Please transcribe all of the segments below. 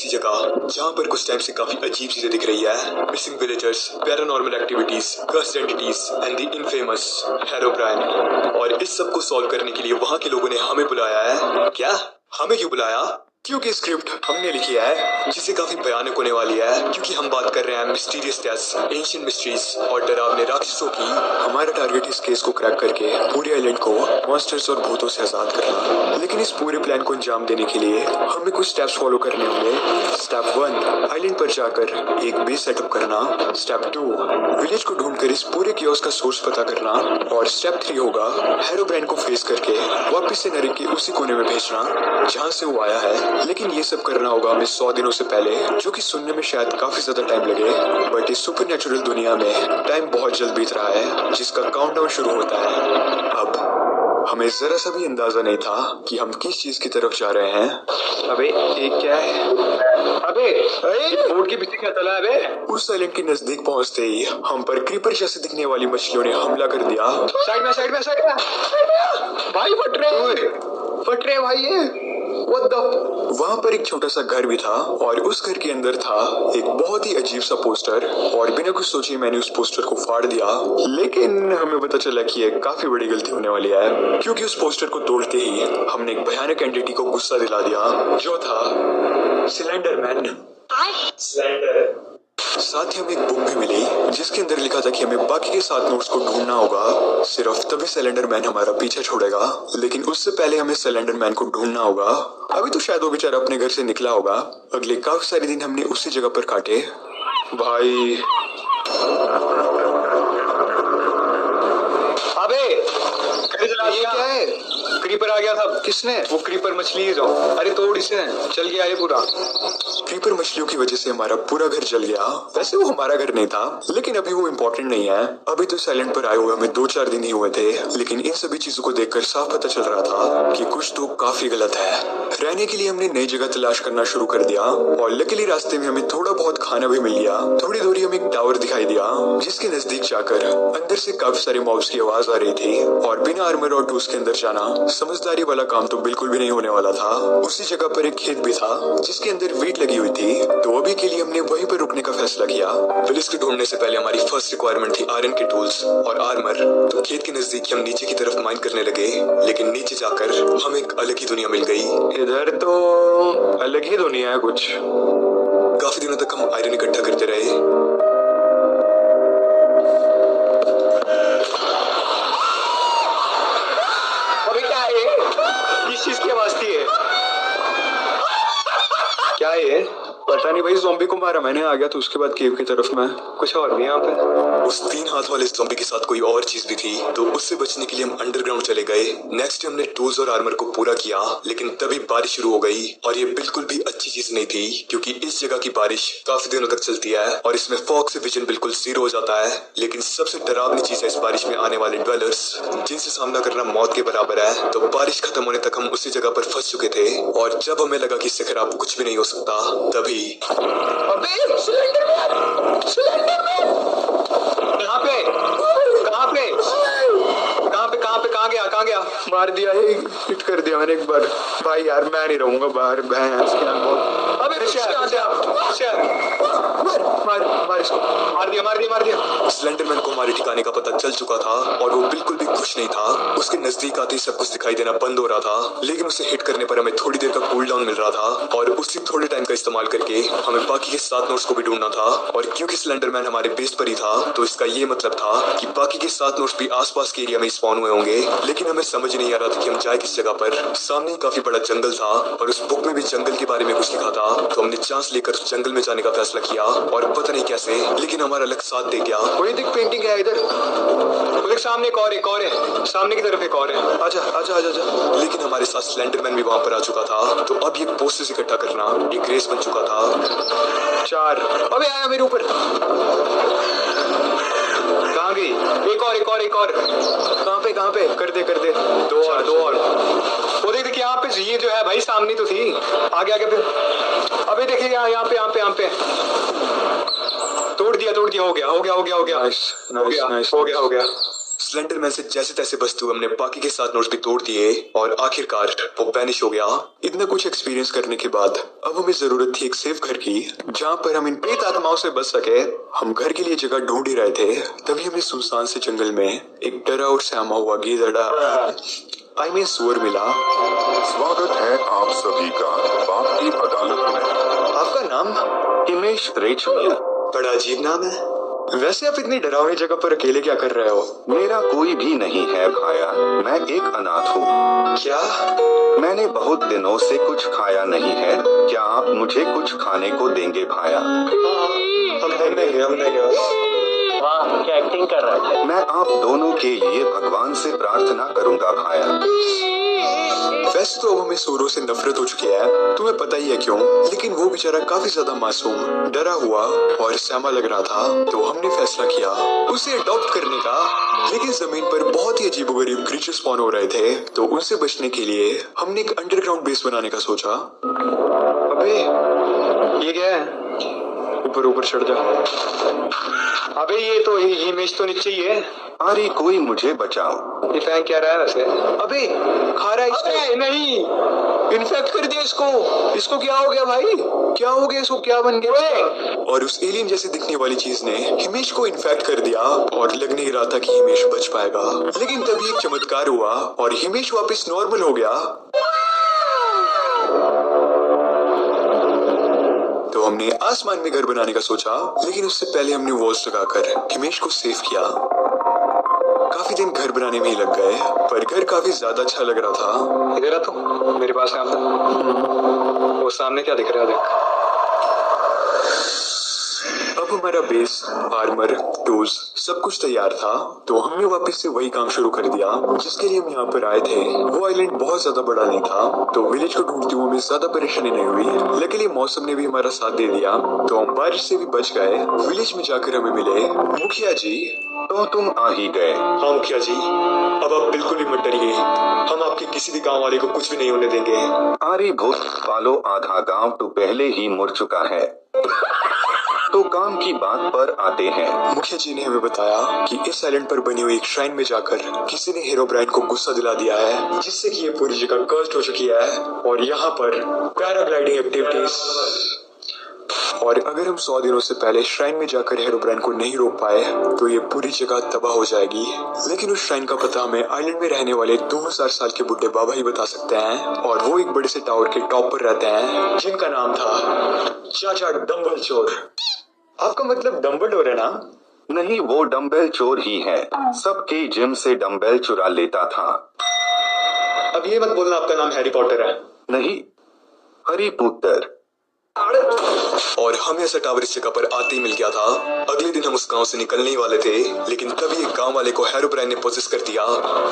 ऐसी जगह जहाँ पर कुछ टाइम से काफी अजीब चीजें दिख रही है। Missing villagers, paranormal activities, cursed entities and the infamous Herobrine. और इस सब को सॉल्व करने के लिए वहाँ के लोगों ने हमें बुलाया है। क्या? हमें क्यों बुलाया? क्योंकि स्क्रिप्ट हमने लिखी है जिसे काफी भयानक होने वाली है, क्योंकि हम बात कर रहे हैं मिस्टीरियस डेथ्स, एंशिएंट मिस्ट्रीज और डरावने राक्षसों की। हमारा टारगेट इस केस को क्रैक करके पूरे आइलैंड को मॉन्स्टर्स और भूतों से आजाद करना। लेकिन इस पूरे प्लान को अंजाम देने के लिए हमें कुछ स्टेप्स फॉलो करने होंगे। स्टेप 1, आइलैंड पर जाकर एक बेस सेटअप करना। स्टेप 2, विलेज को ढूंढकर इस पूरे कियोस का सोर्स पता करना। और स्टेप 3 होगा हेरोब्राइन को फेस करके वापिस से नरक के उसी कोने में भेजना जहाँ से वो आया है। लेकिन ये सब करना होगा हमें 100 दिनों से पहले, जो कि सुनने में शायद काफी ज्यादा टाइम लगे, बट इस सुपरनैचुरल दुनिया में टाइम बहुत जल्द बीत रहा है, जिसका काउंटडाउन शुरू होता है अब। हमें जरा सा भी अंदाजा नहीं था कि हम किस चीज की तरफ जा रहे हैं। अबे एक क्या है? अबे बोर्ड के पीछे क्या चला है बे? उस आइलैंड के नजदीक पहुंचते ही हम पर क्रीपर जैसे दिखने वाली मछलियों ने हमला कर दिया। साइड में साइड में साइड में भाई, फट रहे भाई ये। What the? वहाँ पर एक छोटा सा घर भी था और उस घर के अंदर था एक बहुत ही अजीब सा पोस्टर। और बिना कुछ सोचे मैंने उस पोस्टर को फाड़ दिया, लेकिन हमें पता चला कि यह काफी बड़ी गलती होने वाली है, क्योंकि उस पोस्टर को तोड़ते ही हमने एक भयानक एंटिटी को गुस्सा दिला दिया, जो था सिलेंडर मैन। साथ ही हमें एक बुक भी मिली जिसके अंदर लिखा था कि हमें बाकी के 7 नोट्स को ढूंढना होगा, सिर्फ तभी सिलेंडर मैन हमारा पीछा छोड़ेगा। लेकिन उससे पहले हमें सिलेंडर मैन को ढूंढना होगा। अभी तो शायद वो बेचारा अपने घर से निकला होगा। अगले काफी सारे दिन हमने उसी जगह पर काटे। भाई अबे ये क्या है? क्रीपर आ गया था। किसने? वो क्रीपर मछली है जो। अरे तोड़ इसे, चल गया ये पूरा। क्रीपर मछलियों की वजह से हमारा पूरा घर जल गया। वैसे वो हमारा घर नहीं था, लेकिन अभी वो इम्पोर्टेंट नहीं है। अभी तो साइलेंट पर आए हुए हमें 2-4 दिन ही हुए थे, लेकिन इन सभी चीजों को देखकर साफ पता चल रहा था कि कुछ तो काफी गलत है। रहने के लिए हमने नई जगह तलाश करना शुरू कर दिया और लकीली रास्ते में हमें थोड़ा बहुत खाना भी मिल गया। थोड़ी दूरी हमें एक टावर दिखाई दिया जिसके नजदीक जाकर अंदर से काफी सारे मॉब्स की आवाज आ रही थी। और बिना आर्मर और टूल्स के अंदर जाना समझदारी वाला काम तो बिल्कुल भी नहीं होने वाला था। उसी जगह पर एक खेत भी था जिसके अंदर वीट लगी हुई थी, तो अभी के लिए हमने वहीं पर रुकने का फैसला किया। विलेज को ढूंढने से पहले हमारी फर्स्ट रिक्वायरमेंट थी आयरन के टूल्स और आर्मर। तो खेत के नजदीक ही हम नीचे की तरफ माइन करने लगे, लेकिन नीचे जाकर हमें एक अलग ही दुनिया मिल गई। इधर तो अलग ही दुनिया है कुछ। काफी दिनों तक हम आयरन इकट्ठा करते रहे। अबे क्या है ये? किस चीज की आवाज थी ये? क्या है ये? पता नहीं भाई, ज़ॉम्बी को मारा मैंने, आ गया तो उसके बाद केव की तरफ मैं। कुछ और भी यहाँ पे। उस 3 हाथ वाले ज़ॉम्बी के साथ कोई और चीज भी थी, तो उससे बचने के लिए हम अंडरग्राउंड चले गए। नेक्स्ट हमने टूल्स और आर्मर को पूरा किया, लेकिन तभी बारिश शुरू हो गई और ये बिल्कुल भी अच्छी चीज नहीं थी, क्योंकि इस जगह की बारिश काफी दिनों तक चलती है और इसमें फॉग से विजन बिल्कुल 0 हो जाता है। लेकिन सबसे डरावनी चीज है इस बारिश में आने वाले ड्वेलर्स, जिनसे सामना करना मौत के बराबर है। तो बारिश खत्म होने तक हम उसी जगह पर फंस चुके थे और जब हमें लगा कि इससे खराब कुछ भी नहीं हो सकता, तभी अबे सिलेंडर मैन! Cylinder man! कहाँ पे? कहाँ पे? कहाँ पे? कहाँ पे? कहाँ गया? कहाँ गया? मार दिया, हिट कर दिया मैंने एक बार। भाई यार मैं नहीं रहूंगा बाहर, भैंस के बहुत। अबे मार इसको। मार दिया। स्लेंडरमैन को हमारे ठिकाने का पता चल चुका था और वो बिल्कुल भी खुश नहीं था। उसके नजदीक आते ही सब कुछ दिखाई देना बंद हो रहा था, लेकिन उसे हिट करने पर हमें थोड़ी देर का कूल डाउन मिल रहा था और उसी थोड़े टाइम का इस्तेमाल करके हमें बाकी के 7 नोट्स को भी ढूंढना था। और क्योंकि स्लेंडरमैन हमारे बेस पर ही था, तो इसका ये मतलब था कि बाकी के 7 नोट्स भी आसपास के एरिया में स्पॉन हुए होंगे। लेकिन हमें समझ नहीं आ रहा था कि हम जाए किस जगह पर। सामने काफी बड़ा जंगल था और उस बुक में भी जंगल के बारे में कुछ लिखा था, तो हमने चांस लेकर उस जंगल में जाने का फैसला किया। और पता नहीं कैसे, लेकिन हमारा लक साथ दे गया। कोई देख पेंटिंग है इधर, वो सामने एक और है, सामने की तरफ एक और है। आजा आजा आजा आजा। लेकिन हमारे साथ स्लेंडरमैन भी वहां पर आ चुका था, तो अब ये पोस्टर्स इकट्ठा करना एक रेस बन चुका था। 4 अबे आया मेरे ऊपर। कहाँ गई? एक और। कहाँ पे? कर दे। 2 और। वो देख यहाँ पे ये जो है भाई, सामने तो थी। आगे फिर। अबे देखिए यहाँ पे। तोड़ दिया। हो गया। नाइस। स्लेंडरमैन से जैसे तैसे बचते हुए हमने बाकी के 7 नोट्स भी तोड़ दिए और आखिरकार वो वैनिश हो गया। इतना कुछ एक्सपीरियंस करने के बाद अब हमें जरूरत थी एक सेफ घर की, जहाँ पर हम इन प्रेत आत्माओं से बच सके। हम घर के लिए जगह ढूंढ ही रहे थे, तभी हमें सुनसान से जंगल में एक डरा और सहमा हुआ गीदड़ा सुअर मिला। स्वागत है आप सभी का बाप की अदालत में। आपका नाम? हिमेश रेचमिया। बड़ा अजीब नाम है। वैसे आप इतनी डरावनी जगह पर अकेले क्या कर रहे हो? मेरा कोई भी नहीं है भाया, मैं एक अनाथ हूँ। क्या? मैंने बहुत दिनों से कुछ खाया नहीं है, क्या आप मुझे कुछ खाने को देंगे भाया? हम देंगे। वाह, क्या एक्टिंग कर रहा है। मैं आप दोनों के लिए भगवान से प्रार्थना करूँगा भाया। वैसे तो अब हमें सूरों से नफरत हो चुकी है, तुम्हें पता ही है क्यों, लेकिन वो बेचारा काफी ज्यादा मासूम, डरा हुआ और सहमा लग रहा था, तो हमने फैसला किया उसे अडॉप्ट करने का। लेकिन जमीन पर बहुत ही अजीबोगरीब क्रीचर स्पॉन हो रहे थे, तो उनसे बचने के लिए हमने एक अंडरग्राउंड बेस बनाने का सोचा। अबे ये क्या है? ऊपर चढ़ जा। अबे ये तो हिमेश तो नीचे ही है। अरे कोई मुझे बचाओ। ये फैंक क्या रहा है वैसे? अबे खा रहा है इसको। नहीं, इन्फेक्ट कर दिया इसको क्या हो गया भाई? क्या हो गया इसको? क्या बन गया? और उस एलियन जैसे दिखने वाली चीज ने हिमेश को इन्फेक्ट कर दिया और लग नहीं रहा था कि हिमेश बच पाएगा। लेकिन तभी एक चमत्कार हुआ और हिमेश वापस नॉर्मल हो गया। तो हमने आसमान में घर बनाने का सोचा, लेकिन उससे पहले हमने वॉल्स लगाकर हिमेश को सेफ किया। काफी दिन घर बनाने में ही लग गए, पर घर काफी ज्यादा अच्छा लग रहा था। इधर आ तो मेरे पास काम था। वो सामने क्या दिख रहा है देख। अब हमारा बेस, आर्मर, टूल्स सब कुछ तैयार था, तो हमने वापस से वही काम शुरू कर दिया जिसके लिए हम यहाँ पर आए थे। वो आइलैंड बहुत ज्यादा बड़ा नहीं था, तो विलेज को ढूंढते हुए हमें ज्यादा परेशानी नहीं हुई। लकीली मौसम ने भी हमारा साथ दे दिया, तो हम बारिश से भी बच गए। विलेज में जाकर हमें मिले मुखिया जी। तो तुम आ ही गए। हाँ मुखिया जी, अब आप बिल्कुल भी मत डरिए, हम आपके किसी भी गाँव वाले को कुछ भी नहीं होने देंगे। अरे भूत वालों, आधा गाँव तो पहले ही मुड़ चुका है। तो काम की बात पर आते हैं। मुखिया जी ने हमें बताया कि इस आइलैंड पर बनी हुई एक श्राइन में जाकर किसी ने हेरोब्राइन को गुस्सा दिला दिया है, जिससे कि ये पूरी जगह कर्स्ड हो चुकी है और यहाँ पर पैराग्लाइडिंग एक्टिविटीज। और अगर हम 100 दिनों से पहले श्राइन में जाकर हेरोब्राइन को नहीं रोक पाए तो ये पूरी जगह तबाह हो जाएगी। लेकिन उस श्राइन का पता हमें आइलैंड में रहने वाले 2000 साल के बुढ़े बाबा ही बता सकते हैं, और वो एक बड़े से टावर के टॉप पर रहते हैं, जिनका नाम था चाचा डम्बलचोर। आपका मतलब डम्बलडोर है ना? नहीं, वो डम्बेल चोर ही है, सबके जिम से डम्बेल चुरा लेता था। अब ये मत बोलना आपका नाम हैरी पॉटर है। नहीं, हरी पुत्र। और हमें ऐसा टावर इस जगह पर आते ही मिल गया था। अगले दिन हम उस गांव से निकलने ही वाले थे, लेकिन तभी एक गांव वाले को हेरोब्राइन ने पोसेस कर दिया।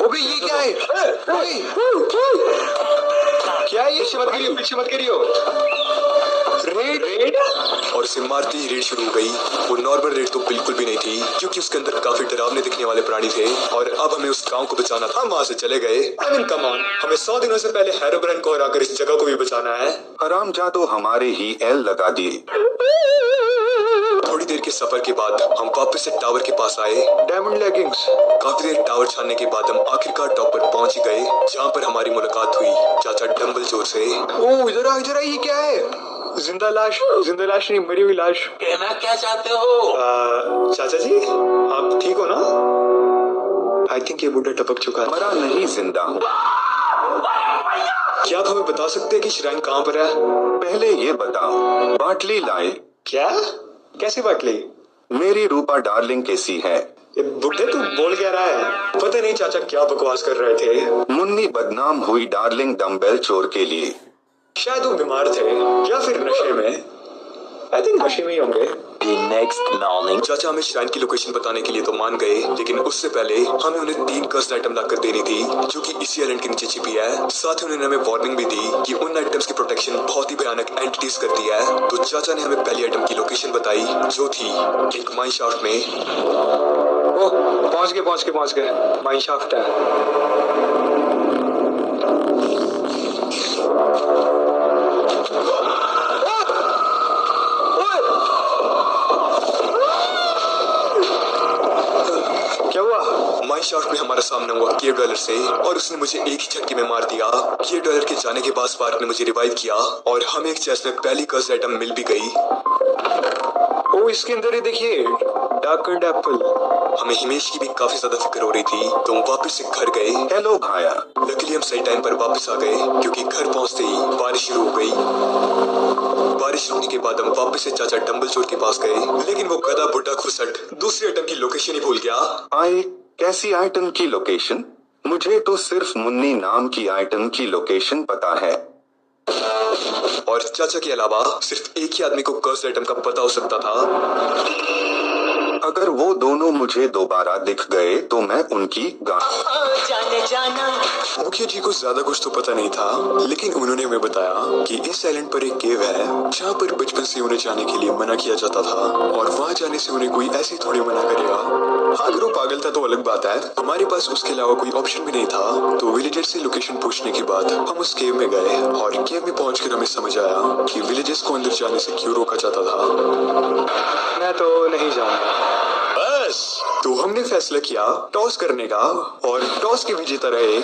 ओबे ये क्या है? क्या है ये? पीछे मत करियो। रेड और उसे मारती ही रेड शुरू हो गई। वो नॉर्मल रेड तो बिल्कुल भी नहीं थी, क्योंकि उसके अंदर काफी डरावने दिखने वाले प्राणी थे, और अब हमें उस गांव को बचाना था। वहां से चले गए। आई मीन कम ऑन, हमें 100 दिनों से पहले हेरोब्राइन को हराकर इस जगह को भी बचाना है। हरामजादों हमारे ही एल लगा दिए। थोड़ी देर के सफर के बाद हम वापस से टावर के पास आए। Diamond leggings. काफी देर टावर छानने के बाद हम आखिरकार टॉप पर पहुंच ही गए, जहाँ पर हमारी मुलाकात हुई चाचा डम्बलचोर से। ओ इधर आ, ये क्या है? जिंदा लाश नहीं, मरी हुई लाश। कहना क्या चाहते हो? चाचा जी आप ठीक हो ना? आई थिंक ये बुढ़ा टपक चुका है। मरा नहीं, जिंदा हूँ। क्या आप हमें बता सकते हैं कि श्राइन कहाँ पर है? पहले ये बताओ, बाटली लाए? क्या? कैसी बाटली? मेरी रूपा डार्लिंग कैसी है? ये बुढ़े तू बोल क्या रहा है? पता नहीं चाचा क्या बकवास कर रहे थे। मुन्नी बदनाम हुई डार्लिंग डम्बेल चोर के लिए। शायद वो बीमार थे या फिर नशे में। आई थिंक नशे में ही होंगे। नेक्स्ट मॉर्निंग चाचा हमें श्राइन की लोकेशन बताने के लिए तो मान गए, लेकिन उससे पहले हमें उन्हें 3 कर्स्ड आइटम लाकर देनी थी, जो कि इसी आइलैंड के नीचे छिपी है। साथ ही उन्होंने हमें वार्निंग भी दी कि उन आइटम्स की प्रोटेक्शन बहुत ही भयानक एंटिटीज करती है। तो चाचा ने हमें पहली आइटम की लोकेशन बताई, जो थी एक माइन शाफ्ट में। ओह पहुंच गए। माइन शाफ्ट है। माइन शाफ्ट में हमारा सामना हुआ केव डॉलर से और उसने मुझे एक ही झटके में मार दिया। केव डॉलर के जाने के बाद स्पार्क ने मुझे रिवाइव किया और हमें एक चेस्ट में पहली कर्स आइटम मिल भी गई। ओ इसके अंदर ही देखिए डार्कन्ड एप्पल। हमें हिमेश की भी काफी ज्यादा फिक्र हो रही थी तो हम वापस से घर गए। हेलो भाया। लकीली हम सही टाइम पर वापस आ गए क्योंकि घर पहुंचते ही बारिश शुरू हो गई। बारिश रुकने के बाद हम वापस से चाचा डंबल चोर के पास गए, लेकिन वो गधा बुड्ढा खुसट दूसरी आइटम की लोकेशन ही भूल गया। कैसी आइटम की लोकेशन? मुझे तो सिर्फ मुन्नी नाम की आइटम की लोकेशन पता है और चाचा के अलावा सिर्फ एक ही आदमी को कर्स आइटम का पता हो सकता था। अगर वो दोनों मुझे दोबारा दिख गए तो मैं उनकी जाने जाना। मुखिया जी को ज्यादा कुछ तो पता नहीं था, लेकिन उन्होंने हमें बताया कि इस आइलैंड पर एक केव है जहाँ पर बचपन से उन्हें जाने के लिए मना किया जाता था और वहाँ जाने से उन्हें कोई ऐसे थोड़ी मना करेगा। हाँ, अगर वो पागल था तो अलग बात है, हमारे पास उसके अलावा कोई ऑप्शन भी नहीं था। तो विलेजर से लोकेशन पूछने के बाद हम उस केव में गए और केव में पहुंचकर हमें समझ आया कि विलेजर्स को अंदर जाने से क्यों रोका जाता था। मैं तो नहीं जाऊंगा। बस तो हमने फैसला किया टॉस करने का और टॉस के विजेता रहे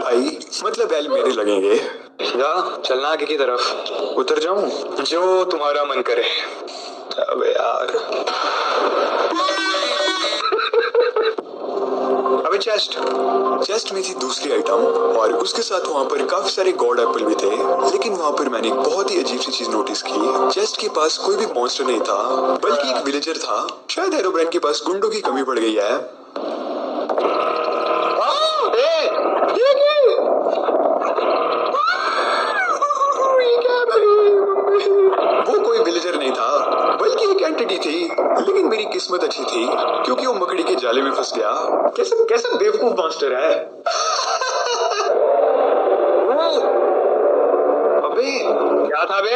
भाई, मतलब बैल मेरे लगेंगे। जा चलना आगे की तरफ। उतर जाऊं? जो तुम्हारा मन करे। अबे यार, अबे चेस्ट में थी दूसरी आइटम और उसके साथ वहाँ पर काफी सारे गॉड एप्पल भी थे, लेकिन वहाँ पर मैंने एक बहुत ही अजीब सी चीज नोटिस की। चेस्ट के पास कोई भी मॉन्स्टर नहीं था बल्कि एक विलेजर था। शायद हेरोब्राइन के पास गुंडों की कमी पड़ गई है। वो कोई विलेजर नहीं था बल्कि एक एंटिटी थी, लेकिन मेरी किस्मत अच्छी थी क्योंकि वो मकड़ी के जाले में फंस गया। कैसा बेवकूफ मॉन्स्टर है। अबे क्या था बे?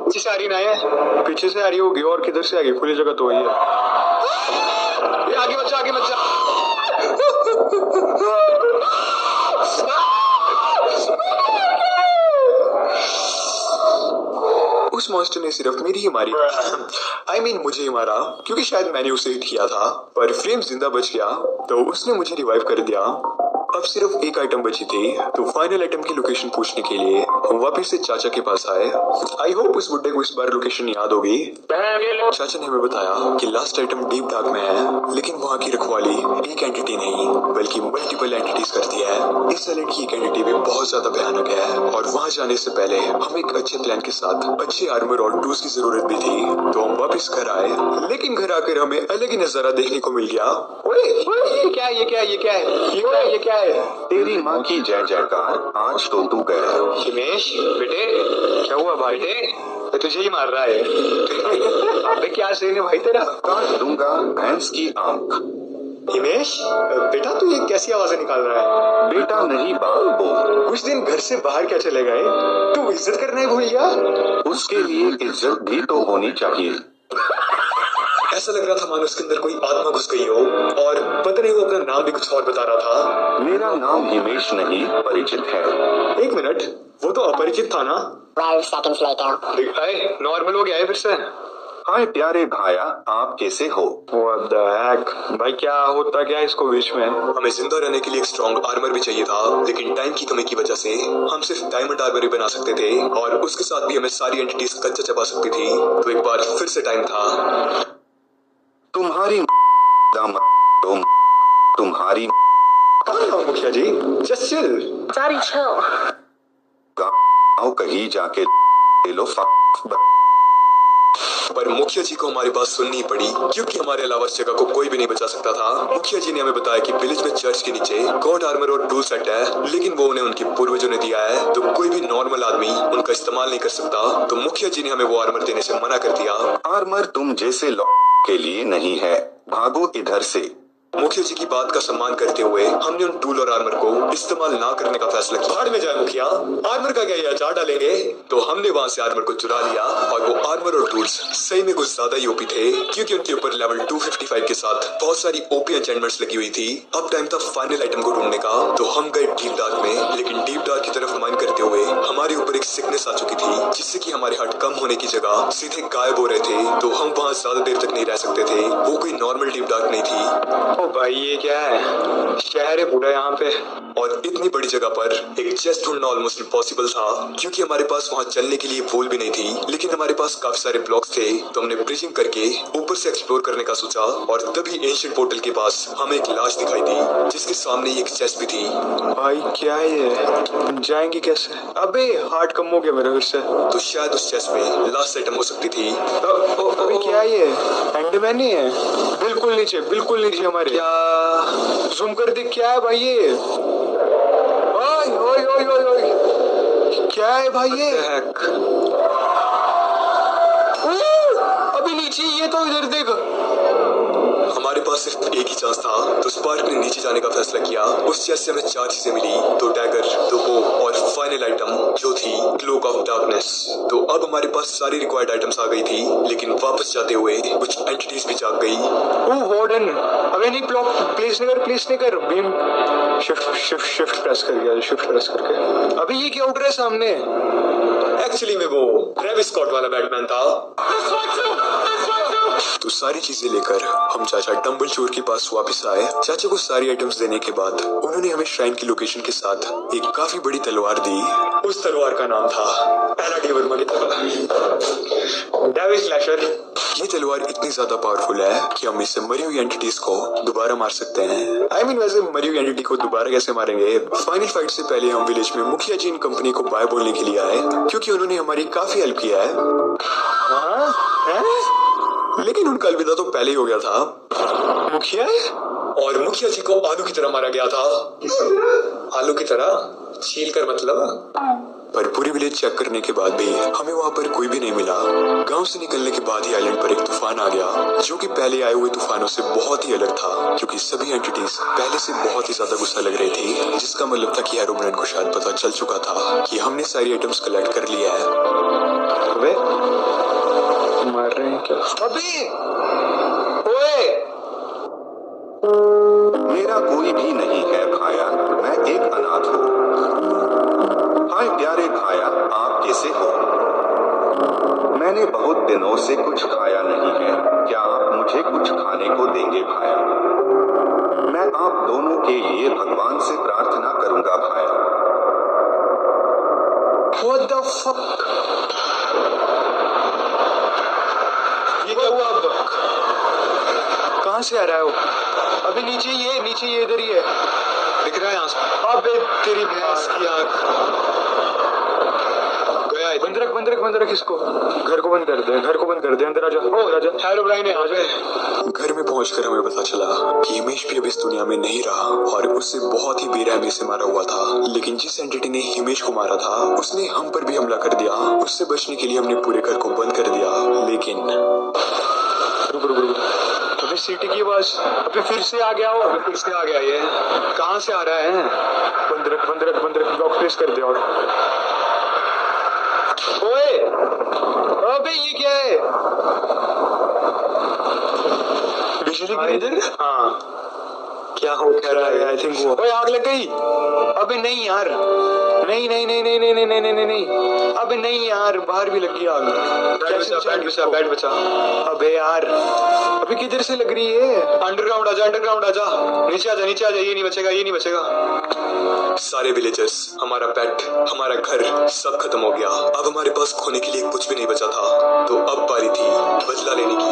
पीछे से आ रही ना है, पीछे से आ रही होगी और किधर से आ गई? खुली जगह तो वही है। आगे बच्चा, आगे बच्चा। उस मॉन्स्टर ने सिर्फ मेरी ही मारी। मुझे ही मारा क्योंकि शायद मैंने उसे हिट किया था, पर फ्लेम जिंदा बच गया तो उसने मुझे रिवाइव कर दिया। अब सिर्फ एक आइटम बची थी तो फाइनल आइटम की लोकेशन पूछने के लिए हम वापस से चाचा के पास आए। आई होप उस बुड्ढे को इस बार लोकेशन याद होगी। चाचा ने हमें बताया कि लास्ट आइटम डीप डार्क में है, लेकिन वहाँ की रखवाली एक एंटिटी नहीं बल्कि मल्टीपल एंटिटीज करती है। इस आइलैंड की एक एंटिटी भी बहुत ज्यादा भयानक है और वहाँ जाने से पहले हम एक अच्छे प्लान के साथ अच्छे आर्मर और टूल्स की जरूरत भी थी। तो हम वापस घर आए, लेकिन घर आकर हमें अलग ही नजारा देखने को मिल गया। ये क्या है? तेरी माँ की जय जयकार, आज तो तू गया। हिमेश बेटे, क्या हुआ भाई? बेटे तुझे ही मार रहा है। अबे क्या सीन है भाई तेरा? काट दूंगा भैंस की आंख। हिमेश बेटा, तू ये कैसी आवाजें निकाल रहा है? बेटा नहीं बाल बोल। कुछ दिन घर से बाहर क्या चले गए? तू इज्जत करना ही भूल गया? उसके लिए इज्जत भी तो होनी चाहिए। ऐसा लग रहा था मानो उसके अंदर कोई आत्मा घुस गई हो और पता नहीं वो अपना नाम भी कुछ और बता रहा था। मेरा नाम हिमेश नहीं, परिचित है। एक मिनट, वो तो अपरिचित था ना? 12 seconds later. नॉर्मल हो गया है फिर से। हाय प्यारे भाया, आप कैसे हो? What the heck? भाई क्या होता क्या इसको बीच में? हमें जिंदा रहने के लिए एक स्ट्रॉन्ग आर्मर भी चाहिए था, लेकिन टाइम की कमी की वजह से हम सिर्फ डायमंड आर्मर ही बना सकते थे और उसके साथ भी हमें सारी एंटिटीज कच्चा चबा सकती थी। तो एक बार फिर से टाइम था। तुम्हारी तुम्हारी मुखिया जी, जस्ट चिल। Daddy, chill. कहीं जाके लो। पर मुखिया जी को हमारी बात सुननी पड़ी क्योंकि हमारे अलावा इस जगह को कोई भी नहीं बचा सकता था। मुखिया जी ने हमें बताया कि विलेज में चर्च के नीचे गॉड आर्मर और टूल सेट है, लेकिन वो उन्हें उनके पूर्वजों ने दिया है, तो कोई भी नॉर्मल आदमी उनका इस्तेमाल नहीं कर सकता। तो मुखिया जी ने हमें वो आर्मर देने से मना कर दिया। आर्मर तुम जैसे के लिए नहीं है, भागो इधर से। मुखिया जी की बात का सम्मान करते हुए हमने उन टूल और आर्मर को इस्तेमाल ना करने का फैसला किया। भाड़ में जाए मुखिया, आर्मर का क्या ये अचार डालेंगे? तो हमने वहां से आर्मर को चुरा लिया और वो आर्मर और टूल्स सही में कुछ ज्यादा ही ओपी थे क्योंकि उनके ऊपर लेवल 255 के साथ बहुत सारी ओपी एन्चेंटमेंट्स लगी हुई थी। अब टाइम था फाइनल आइटम को ढूंढने का, तो हम गए डीप डार्क में, लेकिन डीप डार्क की तरफ माइन करते हुए हमारे ऊपर एक सिकनेस आ चुकी थी जिससे कि हमारे हार्ट कम होने की जगह सीधे गायब हो रहे थे। तो हम वहाँ ज्यादा देर तक नहीं रह सकते थे। वो कोई नॉर्मल डीप डार्क नहीं थी। ओ भाई ये क्या है? शहर है पूरा यहाँ पे। और इतनी बड़ी जगह पर एक चेस्ट ढूंढना ऑलमोस्ट इम्पॉसिबल था, क्योंकि हमारे पास वहाँ चलने के लिए पोल भी नहीं थी। लेकिन हमारे पास काफी सारे ब्लॉक्स थे, तो हमने ब्रिजिंग करके ऊपर से एक्सप्लोर करने का सोचा। और तभी एंशिएंट पोर्टल के पास हमें एक लाश दिखाई दी, जिसके सामने एक चेस्ट भी थी। भाई क्या है ये? जाएंगे कैसे? अबे हार्ट कम हो गया मेरा फिर से। तो शायद उस चेस्ट में लास्ट आइटम हो सकती थी। अबे क्या है ये? एंडरमैन नहीं है? बिल्कुल नीचे, बिल्कुल नीचे हमारे। क्या जूम कर देख, क्या है भाई ये? ओए ओए ओए ओए ओए, क्या है भाई ये? अभी नीचे, ये तो इधर देख। हमारे पास सिर्फ एक ही चांस था, तो स्पार्क ने नीचे जाने का फैसला किया। उस चेस्ट से हमें 4 चीजें मिली, 2 डैगर, 2 बो और फाइनल आइटम जो थी क्लोक ऑफ डार्कनेस। तो अब हमारे पास सारी रिक्वायर्ड आइटम्स आ गई थी, लेकिन वापस जाते हुए कुछ एंटिटीज भी जाग गई। ओह वार्डन, अबे नहीं, ब्लॉक प्लेस नहीं कर बीम। शिफ्ट प्रेस कर गया, शिफ्ट प्रेस करके। अबे ये क्या उड़ रहा है सामने? एक्चुअली में वो ट्रेविस स्कॉट वाला बैटमैन था। तो सारी चीजें लेकर हम चाचा डम्बलचोर के पास वापस आए। चाचा को सारी आइटम्स देने के बाद उन्होंने हमें श्राइन की लोकेशन के साथ एक काफी बड़ी तलवार दी। उस तलवार का नाम था पैलाडिवर डेविल स्लैशर। ये तलवार इतनी ज्यादा पावरफुल है कि हम इससे मरी हुई एंटिटीज को दोबारा मार सकते हैं। I mean, वैसे मरी हुई एंटिटी को दोबारा कैसे मारेंगे? फाइनल फाइट से पहले हम विलेज में मुखिया जी इन कंपनी को बाय बोलने के लिए आए, क्योंकि उन्होंने हमारी काफी हेल्प किया है। लेकिन उनका अलविदा तो पहले ही हो गया था। मुखिया है? और मुखिया जी को आलू की तरह मारा गया था। आलू की तरह छील कर मतलब? पर पूरी विलेज चेक करने के बाद भी हमें वहाँ पर कोई भी नहीं मिला। गांव से निकलने के बाद ही आइलैंड पर एक तूफान आ गया, जो कि पहले आए हुए तूफानों से बहुत ही अलग था, क्योंकि सभी एंटिटीज पहले से बहुत ही ज्यादा गुस्सा लग रही थी, जिसका मतलब था कि हेरोब्राइन को शायद पता चल चुका था कि हमने सारी आइटम्स कलेक्ट कर लिया है। अबे मार रहे हैं क्या? अबे ओए, मेरा कोई भी नहीं है भाया, मैं एक अनाथ हूँ। हाय प्यारे भाया, आप कैसे हो? मैंने बहुत दिनों से कुछ खाया नहीं है, क्या आप मुझे कुछ खाने को देंगे भाया? मैं आप दोनों के लिए भगवान से प्रार्थना करूंगा भाया। What the fuck? ये क्या हुआ? अब कहाँ से आ रहा है वो? अबे नीचे ये इधर ही है, दिख रहा है यहाँ से। अबे तेरी भैंस की आँख। गया बंद रख इसको। घर को बंद कर दे, अंदर आजा। हेरोब्राइन है। घर में पहुंचकर हमें पता चला कि हिमेश भी अब इस दुनिया में नहीं रहा, और उससे बहुत ही बेरहमी से मारा हुआ था। लेकिन जिस एंटिटी ने हिमेश को मारा था, उसने हम पर भी हमला कर दिया। उससे बचने के लिए हमने पूरे घर को बंद कर दिया। लेकिन अबे सीटी की आवाज, अबे फिर से आ गया ये। कहाँ से आ रहा है? बंद रख, ब्लॉक प्लेस कर दे। और ओए, अबे ये क्या है? बिजली की इधर? हाँ, क्या हो क्या रहा है? आई थिंक वो, ओए आग लग गई। अबे नहीं यार, नहीं। अबे नहीं यार, बाहर भी लगी आग। बैठ बचा। अबे यार, अबे किधर से लग रही है? अंडरग्राउंड आजा। नीचे आजा, ये नहीं बचेगा। सारे विलेजर्स, हमारा पेट, हमारा घर सब खत्म हो गया। अब हमारे पास खोने के लिए कुछ भी नहीं बचा था। तो अब बारी थी बदला लेने की।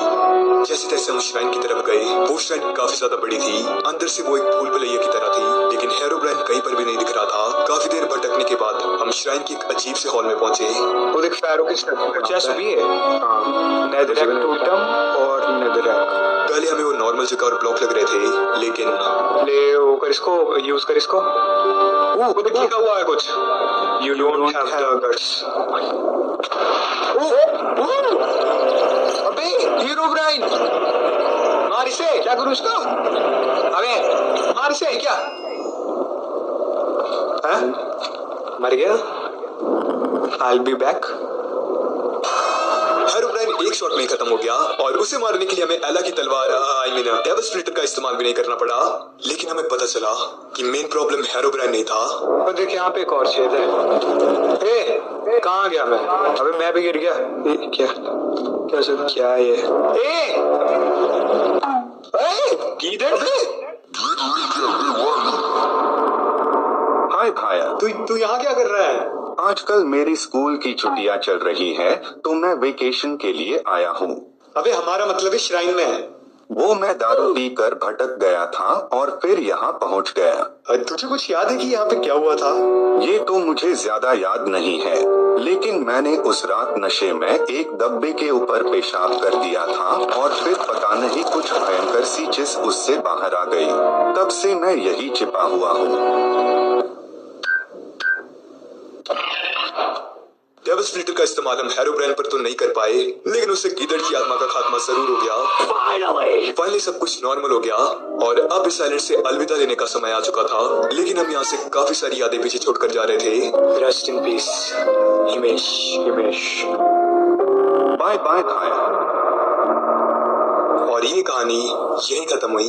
जैसे तैसे हम श्राइन की तरफ गए। वो श्राइन काफी ज्यादा बड़ी थी, अंदर से वो एक भूल भुलैया की तरह थी, लेकिन हेरोब्राइन कहीं पर भी नहीं दिख रहा था। काफी देर भटकने के बाद हम श्राइन की एक अजीब से हॉल में पहुंचे। वो देख, फैरो की चेस्ट भी है। नेदरैक टोटम और नेदरैक। पहले हमें वो नॉर्मल जगह और ब्लॉक लग रहे थे, लेकिन ले वो कर इसको, यूज कर इसको। वो देख लिखा हुआ है कुछ, you don't have the guts. अबे हेरोब्राइन, मार इसे। क्या करूं इसको? अबे मार इसे। क्या है? मर गया? I'll be back। हेरोब्राइन एक शॉट में खत्म हो गया, और उसे मारने के लिए हमें एला की तलवार डेविल स्प्लिटर का इस्तेमाल भी नहीं करना पड़ा। लेकिन हमें पता चला कि मेन प्रॉब्लम हेरोब्राइन नहीं था। और देख, यहाँ पे एक और छेद है। ए, कहाँ गया मैं? अबे मैं भी गिर गया। क्या है ये? गीदड़, हाय भाया, तू यहाँ क्या कर रहा है? आजकल मेरी स्कूल की छुट्टियां चल रही हैं, तो मैं वेकेशन के लिए आया हूँ। अबे हमारा मतलब है श्राइन में है। वो मैं दारू पीकर भटक गया था और फिर यहाँ पहुँच गया। तुझे कुछ याद है कि यहाँ पे क्या हुआ था? ये तो मुझे ज्यादा याद नहीं है, लेकिन मैंने उस रात नशे में एक डब्बे के ऊपर पेशाब कर दिया था और फिर पता नहीं कुछ भयंकर सी चीज उससे बाहर आ गई। तब से मैं यही छिपा हुआ हूँ। डेविल स्प्लिटर का इस्तेमाल हम हेरोब्राइन पर तो नहीं कर पाए, लेकिन उससे गीदड़ की आत्मा का खात्मा जरूर हो गया। फाइनली सब कुछ नॉर्मल हो गया और अब इस आइलैंड से अलविदा लेने का समय आ चुका था, लेकिन हम यहाँ से काफी सारी यादें पीछे छोड़कर जा रहे थे। Rest in peace Himesh. Bye bye भाया। और ये कहानी यहीं खत्म हुई।